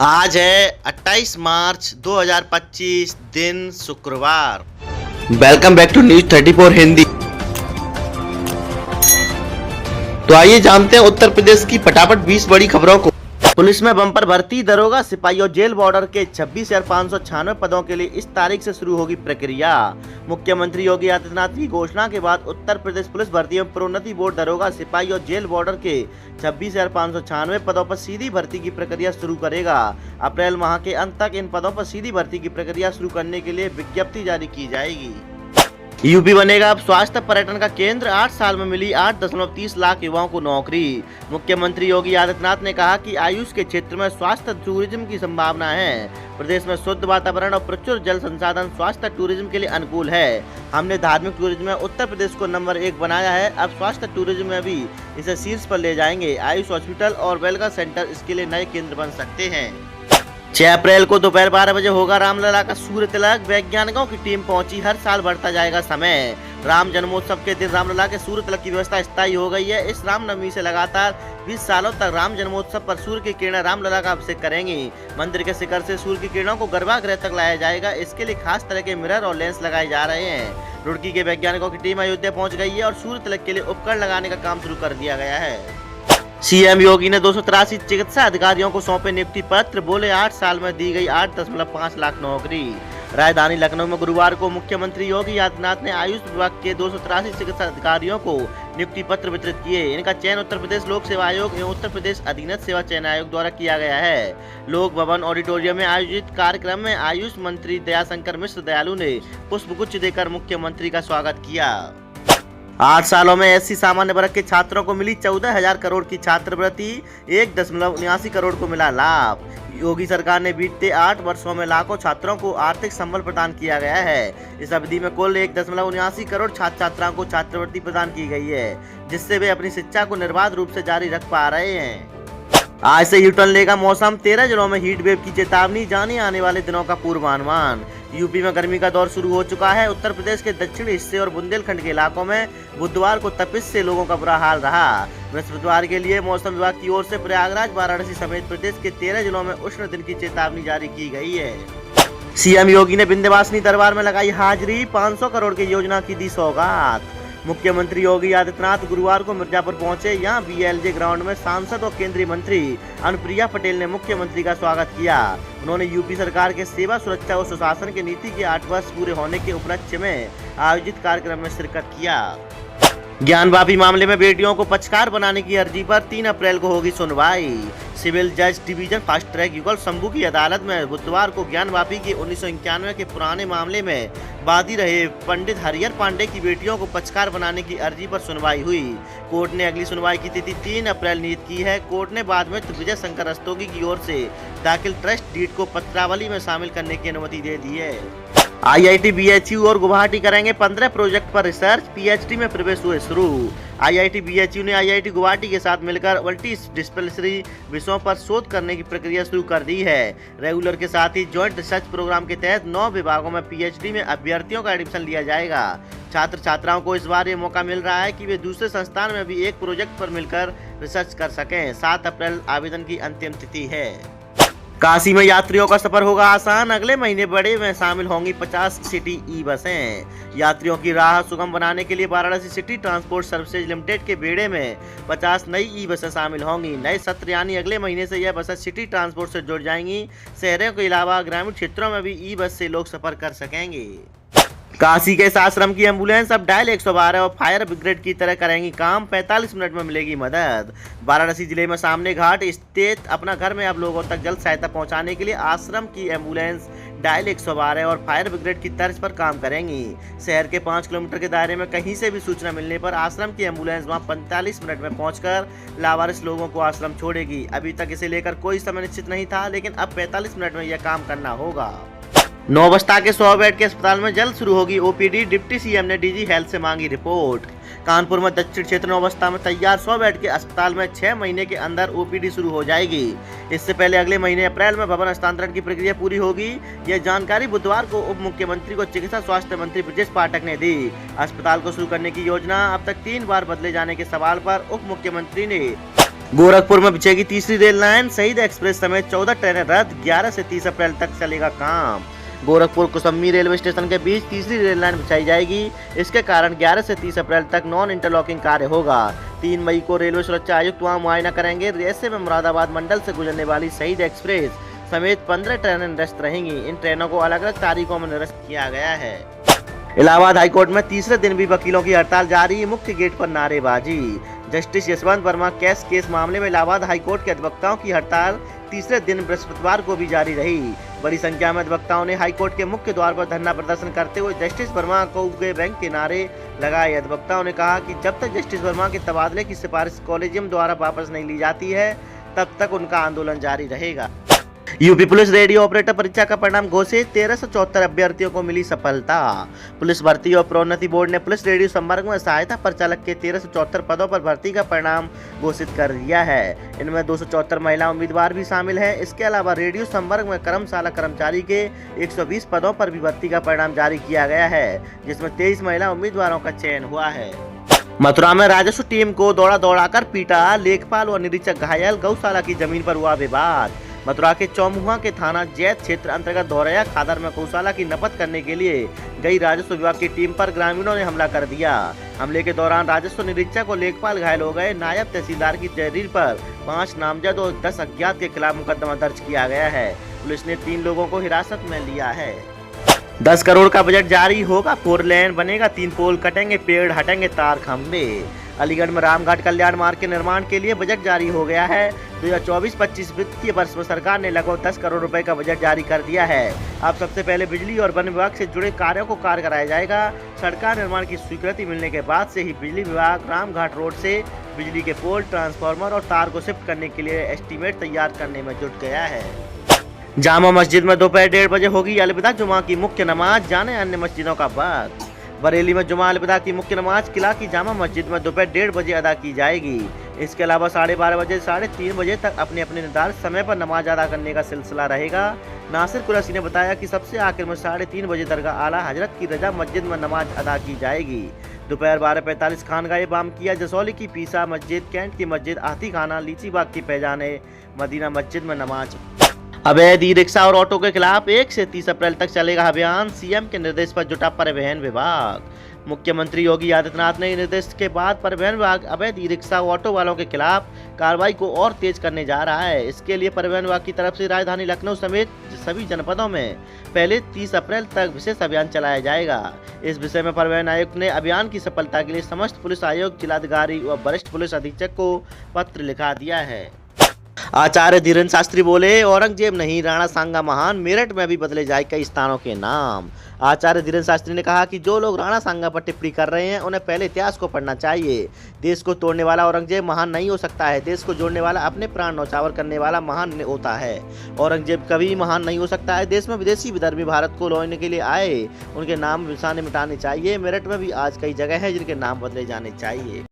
आज है 28 मार्च 2025 दिन शुक्रवार। Welcome back to news 34 Hindi. तो आइए जानते हैं उत्तर प्रदेश की फटाफट 20 बड़ी खबरों को। पुलिस में बम्पर भर्ती, दरोगा, सिपाही और जेल बॉर्डर के 26,596 पदों के लिए इस तारीख से शुरू होगी प्रक्रिया। मुख्यमंत्री योगी आदित्यनाथ की घोषणा के बाद उत्तर प्रदेश पुलिस भर्ती एवं प्रोन्नति बोर्ड दरोगा, सिपाही और जेल बॉर्डर के 26,596 पदों पर सीधी भर्ती की प्रक्रिया शुरू करेगा। अप्रैल माह के अंत तक इन पदों पर सीधी भर्ती की प्रक्रिया शुरू करने के लिए विज्ञप्ति जारी की जाएगी। यूपी बनेगा अब स्वास्थ्य पर्यटन का केंद्र, 8 साल में मिली 8.30 लाख युवाओं को नौकरी। मुख्यमंत्री योगी आदित्यनाथ ने कहा कि आयुष के क्षेत्र में स्वास्थ्य टूरिज्म की संभावना है। प्रदेश में शुद्ध वातावरण और प्रचुर जल संसाधन स्वास्थ्य टूरिज्म के लिए अनुकूल है। हमने धार्मिक टूरिज्म में उत्तर प्रदेश को नंबर 1 बनाया है, अब स्वास्थ्य टूरिज्म में भी इसे शीर्ष पर ले जाएंगे। आयुष हॉस्पिटल और वेलनेस सेंटर इसके लिए नए केंद्र बन सकते हैं। 6 अप्रैल को दोपहर 12 बजे होगा रामलला का सूर्य तिलक। वैज्ञानिकों की टीम पहुंची, हर साल बढ़ता जाएगा समय। राम जन्मोत्सव के दिन रामलला के सूर्य तिलक की व्यवस्था स्थायी हो गई है। इस रामनवमी से लगातार 20 सालों तक राम जन्मोत्सव पर सूर्य की किरणें रामलला का अभिषेक करेंगी। मंदिर के शिखर से सूर्य की किरणों को गर्भगृह तक लाया जाएगा। इसके लिए खास तरह के मिरर और लेंस लगाए जा रहे हैं। रुड़की के वैज्ञानिकों की टीम अयोध्या पहुँच गई है और सूर्य तिलक के लिए उपकरण लगाने का काम शुरू कर दिया गया है। सीएम योगी ने 283 चिकित्सा अधिकारियों को सौंपे नियुक्ति पत्र, बोले 8 साल में दी गई 8.5 लाख नौकरी। राजधानी लखनऊ में गुरुवार को मुख्यमंत्री योगी आदित्यनाथ ने आयुष विभाग के 283 चिकित्सा अधिकारियों को नियुक्ति पत्र वितरित किए। इनका चयन उत्तर प्रदेश लोक सेवा आयोग एवं उत्तर प्रदेश अधीनस्थ सेवा चयन आयोग द्वारा किया गया है। लोक भवन ऑडिटोरियम में आयोजित कार्यक्रम में आयुष मंत्री दयाशंकर मिश्र दयालु ने पुष्पगुच्छ देकर मुख्यमंत्री का स्वागत किया। 8 सालों में एससी सामान्य वर्ग के छात्रों को मिली 14,000 करोड़ की छात्रवृत्ति, 1.79 करोड़ को मिला लाभ। योगी सरकार ने बीते 8 वर्षों में लाखों छात्रों को आर्थिक संबल प्रदान किया गया है। इस अवधि में कुल 1.79 करोड़ छात्र छात्राओं को छात्रवृत्ति प्रदान की गई है, जिससे वे अपनी शिक्षा को निर्बाध रूप से जारी रख पा रहे हैं। आज से यूटर्न लेगा मौसम, 13 जिलों में हीट वेव की चेतावनी, जाने आने वाले दिनों का पूर्वानुमान। यूपी में गर्मी का दौर शुरू हो चुका है। उत्तर प्रदेश के दक्षिणी हिस्से और बुंदेलखंड के इलाकों में बुधवार को तपिश से लोगों का बुरा हाल रहा। बृहस्पतिवार के लिए मौसम विभाग की ओर से प्रयागराज, वाराणसी समेत प्रदेश के 13 जिलों में उष्ण दिन की चेतावनी जारी की गई है। सीएम योगी ने विंध्यवासिनी दरबार में लगाई हाजिरी, 500 करोड़ की योजना की दी सौगात। मुख्यमंत्री योगी आदित्यनाथ गुरुवार को मिर्जापुर पहुंचे। यहां बीएलजे ग्राउंड में सांसद और केंद्रीय मंत्री अनुप्रिया पटेल ने मुख्यमंत्री का स्वागत किया। उन्होंने यूपी सरकार के सेवा, सुरक्षा और सुशासन की नीति के 8 वर्ष पूरे होने के उपलक्ष्य में आयोजित कार्यक्रम में शिरकत किया। ज्ञानवापी मामले में बेटियों को पक्षकार बनाने की अर्जी पर 3 अप्रैल को होगी सुनवाई। सिविल जज डिवीजन फास्ट ट्रैक युगल शंभू की अदालत में बुधवार को ज्ञानवापी के 1991 के पुराने मामले में वादी रहे पंडित हरिहर पांडे की बेटियों को पक्षकार बनाने की अर्जी पर सुनवाई हुई। कोर्ट ने अगली सुनवाई की तिथि 3 अप्रैल नियत की है। कोर्ट ने बाद में विजय शंकर रस्तोगी की ओर से दाखिल ट्रस्ट डीड को पत्रावली में शामिल करने की अनुमति दे दी है। आईआईटी, बीएचयू और गुवाहाटी करेंगे 15 प्रोजेक्ट पर रिसर्च, पीएचडी में प्रवेश हुए शुरू। आईआईटी, बीएचयू ने आईआईटी गुवाहाटी के साथ मिलकर मल्टी डिसिप्लिनरी विषयों पर शोध करने की प्रक्रिया शुरू कर दी है। रेगुलर के साथ ही जॉइंट रिसर्च प्रोग्राम के तहत 9 विभागों में पीएचडी में अभ्यर्थियों का एडमिशन लिया जाएगा। छात्र छात्राओं को इस बार ये मौका मिल रहा है कि वे दूसरे संस्थान में भी एक प्रोजेक्ट पर मिलकर रिसर्च कर सकें। 7 अप्रैल आवेदन की अंतिम तिथि है। काशी में यात्रियों का सफर होगा आसान, अगले महीने बड़े में शामिल होंगी 50 सिटी ई बसें। यात्रियों की राह सुगम बनाने के लिए Varanasi city transport services limited के बेड़े में 50 नई ई बसें शामिल होंगी। नए सत्र यानी अगले महीने से यह बसें सिटी ट्रांसपोर्ट से जुड़ जाएंगी। शहरों के अलावा ग्रामीण क्षेत्रों में भी ई बस से लोग सफर कर सकेंगे। काशी के इस आश्रम की एम्बुलेंस अब डायल 112 और फायर ब्रिगेड की तरह करेंगी काम, 45 मिनट में मिलेगी मदद। वाराणसी जिले में सामने घाट स्थित अपना घर में अब लोगों तक जल्द सहायता पहुंचाने के लिए आश्रम की एम्बुलेंस डायल 112 और फायर ब्रिगेड की तर्ज पर काम करेंगी। शहर के 5 किलोमीटर के दायरे में कहीं से भी सूचना मिलने पर आश्रम की एम्बुलेंस वहां 45 मिनट में पहुंचकर लावारिस लोगों को आश्रम छोड़ेगी। अभी तक इसे लेकर कोई समय निश्चित नहीं था, लेकिन अब 45 मिनट में यह काम करना होगा। नौबस्ता के 100 बेड के अस्पताल में जल्द शुरू होगी ओपीडी, डिप्टी सीएम ने डीजी हेल्थ से मांगी रिपोर्ट। कानपुर में दक्षिण क्षेत्र नौबस्ता में तैयार 100 बेड के अस्पताल में 6 महीने के अंदर ओपीडी शुरू हो जाएगी। इससे पहले अगले महीने अप्रैल में भवन हस्तांतरण की प्रक्रिया पूरी होगी। यह जानकारी बुधवार को उप मुख्यमंत्री को चिकित्सा स्वास्थ्य मंत्री ब्रजेश पाठक ने दी। अस्पताल को शुरू करने की योजना अब तक 3 बार बदले जाने के सवाल पर उप मुख्यमंत्री ने गोरखपुर में बिछेगी तीसरी रेल लाइन, शहीद एक्सप्रेस समेत 14 ट्रेनें रद्द, 11 से 30 अप्रैल तक चलेगा काम। गोरखपुर कुसुम्बी रेलवे स्टेशन के बीच तीसरी रेल लाइन बिछाई जाएगी। इसके कारण 11 से 30 अप्रैल तक नॉन इंटरलॉकिंग कार्य होगा। 3 मई को रेलवे सुरक्षा आयुक्त वहां मुआयना करेंगे। ऐसे में मुरादाबाद मंडल से गुजरने वाली शहीद एक्सप्रेस समेत 15 ट्रेनें निरस्त रहेंगी। इन ट्रेनों को अलग अलग तारीखों में निरस्त किया गया है। इलाहाबाद हाईकोर्ट में तीसरे दिन भी वकीलों की हड़ताल जारी, मुख्य गेट पर नारेबाजी। जस्टिस यशवंत वर्मा केस मामले में इलाहाबाद हाईकोर्ट के अधिवक्ताओं की हड़ताल तीसरे दिन बृहस्पतिवार को भी जारी रही। बड़ी संख्या में अधिवक्ताओं ने हाईकोर्ट के मुख्य द्वार पर धरना प्रदर्शन करते हुए जस्टिस वर्मा को के बैंक के नारे लगाए। अधिवक्ताओं ने कहा कि जब तक जस्टिस वर्मा के तबादले की सिफारिश कॉलेजियम द्वारा वापस नहीं ली जाती है, तब तक उनका आंदोलन जारी रहेगा। यूपी पुलिस रेडियो ऑपरेटर परीक्षा का परिणाम घोषित, 1374 अभ्यर्थियों को मिली सफलता। पुलिस भर्ती और प्रोन्नति बोर्ड ने पुलिस रेडियो संपर्क में सहायता परिचालक के 1374 पदों पर भर्ती का परिणाम घोषित कर दिया है। इनमें 274 महिला उम्मीदवार भी शामिल हैं। इसके अलावा रेडियो संपर्क में कर्मशाला कर्मचारी के 120 पदों पर भी भर्ती का परिणाम जारी किया गया है, जिसमें 23 महिला उम्मीदवारों का चयन हुआ है। मथुरा में राजस्व टीम को दौड़ाकर पीटा, लेखपाल और निरीक्षक घायल, गौशाला की जमीन पर हुआ विवाद। मथुरा के चौमुहा के थाना जैत क्षेत्र अंतर्गत धौरैया खादर में गौशाला की नपत करने के लिए गई राजस्व विभाग की टीम पर ग्रामीणों ने हमला कर दिया। हमले के दौरान राजस्व निरीक्षक और लेखपाल घायल हो गए। नायब तहसीलदार की तहरीर पर 5 नामजद और 10 अज्ञात के खिलाफ मुकदमा दर्ज किया गया है। पुलिस ने 3 लोगों को हिरासत में लिया है। 10 करोड़ का बजट जारी होगा, 4 लेन बनेगा, 3 पोल कटेंगे, पेड़ हटेंगे, तार खंबे। अलीगढ़ में रामघाट कल्याण मार्ग के निर्माण के लिए बजट जारी हो गया है। 2024-25 वित्तीय वर्ष में सरकार ने लगभग 10 करोड़ रुपए का बजट जारी कर दिया है। अब सबसे पहले बिजली और वन विभाग से जुड़े कार्यों को कार्य कराया जाएगा। सरकार निर्माण की स्वीकृति मिलने के बाद से ही बिजली विभाग रामघाट रोड से बिजली के पोल, ट्रांसफार्मर और तार को शिफ्ट करने के लिए एस्टीमेट तैयार करने में जुट गया है। जामा मस्जिद में दोपहर 1:30 बजे होगी अलविदा जुमा की मुख्य नमाज, जाने अन्य मस्जिदों का वक्त। बरेली में जुमा अलविदा की मुख्य नमाज किला की जामा मस्जिद में दोपहर 1:30 बजे अदा की जाएगी। इसके अलावा 12:30 बजे से 3:30 बजे तक अपने अपने निर्धारित समय पर नमाज अदा करने का सिलसिला रहेगा। नासिर कुरैशी ने बताया कि सबसे आखिर में 3:30 बजे दरगाह आला हजरत की रजा मस्जिद में नमाज अदा की जाएगी। दोपहर 12:45 खानगाह बामकिया, जसौली की पीसा मस्जिद, कैंट की मस्जिद, आती खाना, लीची बाग की पैजाने, मदीना मस्जिद में नमाज। अवैध ई रिक्शा और ऑटो के खिलाफ 1 से 30 अप्रैल तक चलेगा अभियान, सीएम के निर्देश पर जुटा परिवहन विभाग। मुख्यमंत्री योगी आदित्यनाथ ने निर्देश के बाद परिवहन विभाग अवैध ई रिक्शा और ऑटो वालों के खिलाफ कार्रवाई को और तेज करने जा रहा है। इसके लिए परिवहन विभाग की तरफ से राजधानी लखनऊ समेत सभी जनपदों में पहले 30 अप्रैल तक विशेष अभियान चलाया जाएगा। इस विषय में परिवहन आयुक्त ने अभियान की सफलता के लिए समस्त पुलिस आयुक्त, जिलाधिकारी व वरिष्ठ पुलिस अधीक्षक को पत्र लिखा दिया है। आचार्य धीरेन्द्र शास्त्री बोले, औरंगजेब नहीं राणा सांगा महान, मेरठ में भी बदले जाए कई स्थानों के नाम। आचार्य धीरेन्द्र शास्त्री ने कहा कि जो लोग राणा सांगा पर टिप्पणी कर रहे हैं, उन्हें पहले इतिहास को पढ़ना चाहिए। देश को तोड़ने वाला औरंगजेब महान नहीं हो सकता है, देश को जोड़ने वाला, अपने प्राण न्यौछावर करने वाला महान होता है। औरंगजेब कभी महान नहीं हो सकता है। देश में विदेशी विधर्मी भारत को लौटने के लिए आए, उनके नाम निशाने मिटाने चाहिए। मेरठ में भी आज कई जगह है जिनके नाम बदले जाने चाहिए।